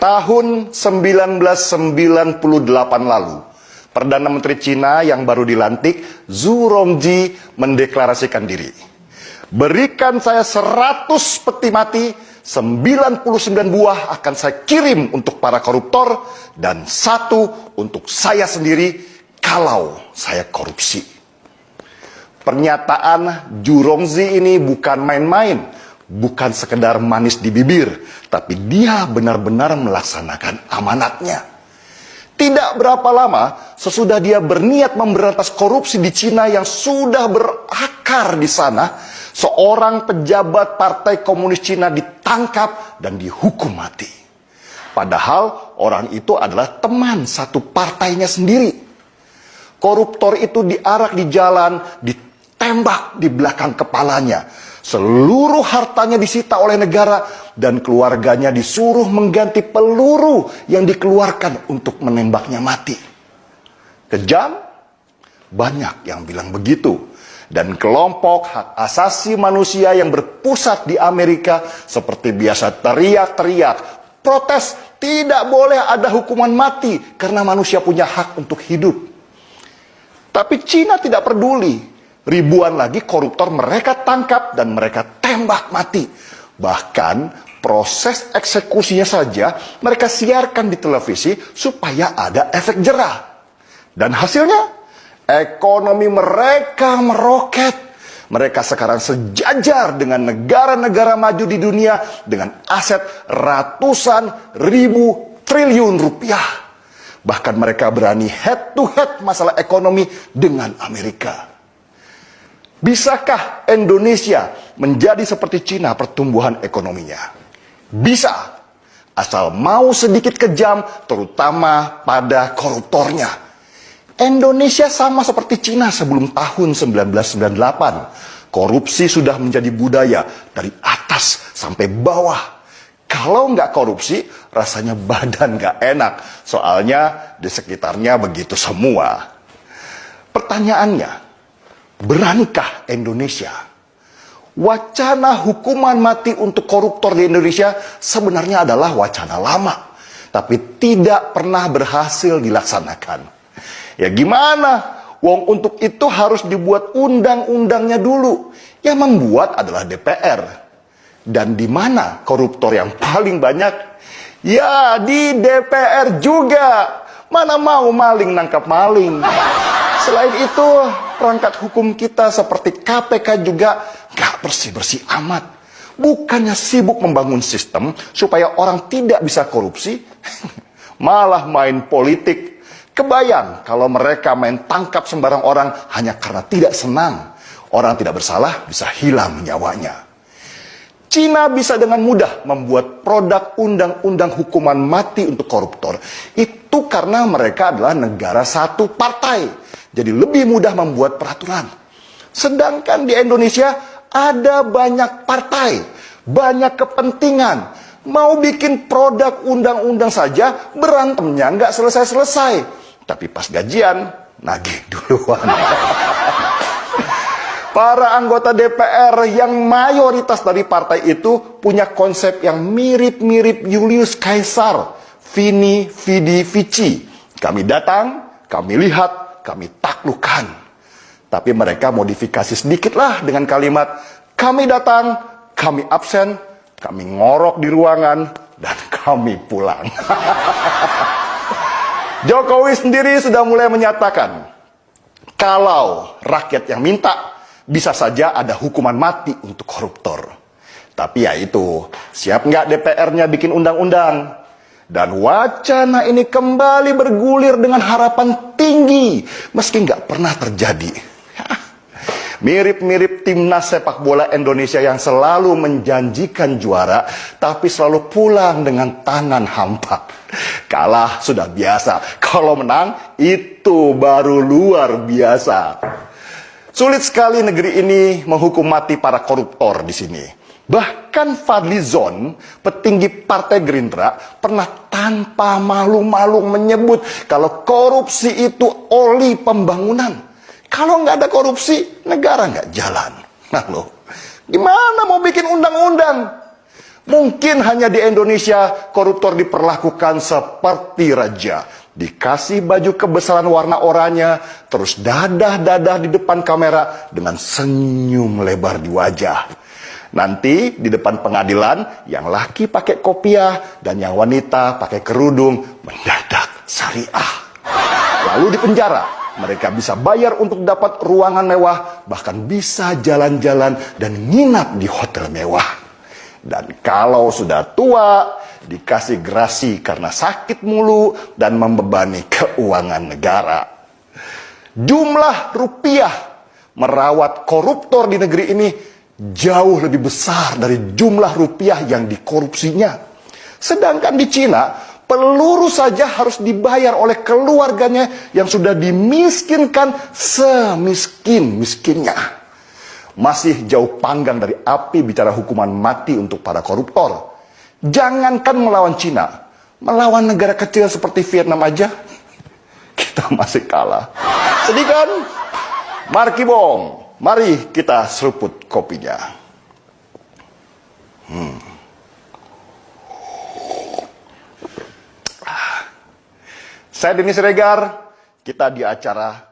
Tahun 1998 lalu, Perdana Menteri Cina yang baru dilantik, Zhu Rongji, mendeklarasikan diri. Berikan saya 100 peti mati, 99 buah akan saya kirim untuk para koruptor, dan 1 untuk saya sendiri kalau saya korupsi. Pernyataan Zhu Rongji ini bukan main-main, bukan sekedar manis di bibir, tapi dia benar-benar melaksanakan amanatnya. Tidak berapa lama sesudah dia berniat memberantas korupsi di Cina yang sudah berakar di sana, seorang pejabat Partai Komunis Cina ditangkap dan dihukum mati. Padahal orang itu adalah teman satu partainya sendiri. Koruptor itu diarak di jalan, ditembak di belakang kepalanya. Seluruh hartanya disita oleh negara dan keluarganya disuruh mengganti peluru yang dikeluarkan untuk menembaknya mati. Kejam? Banyak yang bilang begitu. Dan kelompok hak asasi manusia yang berpusat di Amerika seperti biasa teriak-teriak, protes, tidak boleh ada hukuman mati karena manusia punya hak untuk hidup. Tapi Cina tidak peduli. Ribuan lagi koruptor mereka tangkap dan mereka tembak mati. Bahkan proses eksekusinya saja mereka siarkan di televisi supaya ada efek jerah. Dan hasilnya, ekonomi mereka meroket. Mereka sekarang sejajar dengan negara-negara maju di dunia dengan aset ratusan ribu triliun rupiah. Bahkan mereka berani head to head masalah ekonomi dengan Amerika. Bisakah Indonesia menjadi seperti Cina pertumbuhan ekonominya? Bisa, asal mau sedikit kejam, terutama pada koruptornya. Indonesia sama seperti Cina sebelum tahun 1998. Korupsi sudah menjadi budaya dari atas sampai bawah. Kalau nggak korupsi, rasanya badan nggak enak. Soalnya di sekitarnya begitu semua. Pertanyaannya, beranikah Indonesia? Wacana hukuman mati untuk koruptor di Indonesia sebenarnya adalah wacana lama, tapi tidak pernah berhasil dilaksanakan. Ya gimana? Wong untuk itu harus dibuat undang-undangnya dulu. Yang membuat adalah DPR. Dan di mana koruptor yang paling banyak? Ya di DPR juga. Mana mau maling nangkap maling. Selain itu, perangkat hukum kita seperti KPK juga gak bersih-bersih amat. Bukannya sibuk membangun sistem supaya orang tidak bisa korupsi, malah main politik. Kebayang kalau mereka main tangkap sembarang orang hanya karena tidak senang. Orang tidak bersalah bisa hilang nyawanya. Cina bisa dengan mudah membuat produk undang-undang hukuman mati untuk koruptor. Itu karena mereka adalah negara satu partai. Jadi lebih mudah membuat peraturan. Sedangkan di Indonesia ada banyak partai, banyak kepentingan. Mau bikin produk undang-undang saja berantemnya nggak selesai-selesai. Tapi pas gajian, nagih duluan. Para anggota DPR yang mayoritas dari partai itu punya konsep yang mirip-mirip Julius Caesar, Vini, Vidi, Vici. Kami datang, kami lihat, kami taklukkan. Tapi mereka modifikasi sedikitlah dengan kalimat, kami datang, kami absen, kami ngorok di ruangan, dan kami pulang. Jokowi sendiri sudah mulai menyatakan, kalau rakyat yang minta, bisa saja ada hukuman mati untuk koruptor. Tapi ya itu, siap nggak DPR-nya bikin undang-undang? Dan wacana ini kembali bergulir dengan harapan tinggi, meski nggak pernah terjadi. Mirip-mirip timnas sepak bola Indonesia yang selalu menjanjikan juara, tapi selalu pulang dengan tangan hampa. Kalah sudah biasa, kalau menang itu baru luar biasa. Sulit sekali negeri ini menghukum mati para koruptor di sini. Bahkan Fadli Zon, petinggi Partai Gerindra, pernah tanpa malu-malu menyebut kalau korupsi itu oli pembangunan. Kalau nggak ada korupsi, negara nggak jalan. Nah loh, gimana mau bikin undang-undang? Mungkin hanya di Indonesia koruptor diperlakukan seperti raja. Dikasih baju kebesaran warna oranye, terus dadah-dadah di depan kamera dengan senyum lebar di wajah. Nanti di depan pengadilan, yang laki pakai kopiah dan yang wanita pakai kerudung mendadak syariah. Lalu di penjara, mereka bisa bayar untuk dapat ruangan mewah, bahkan bisa jalan-jalan dan nginap di hotel mewah. Dan kalau sudah tua, dikasih gerasi karena sakit mulu dan membebani keuangan negara. Jumlah rupiah merawat koruptor di negeri ini jauh lebih besar dari jumlah rupiah yang dikorupsinya. Sedangkan di Cina, peluru saja harus dibayar oleh keluarganya yang sudah dimiskinkan semiskin-miskinnya. Masih jauh panggang dari api bicara hukuman mati untuk para koruptor. Jangankan melawan Cina, melawan negara kecil seperti Vietnam aja, kita masih kalah. Sedih kan? Marki Bong, mari kita seruput kopinya. Saya Denny Siregar, kita di acara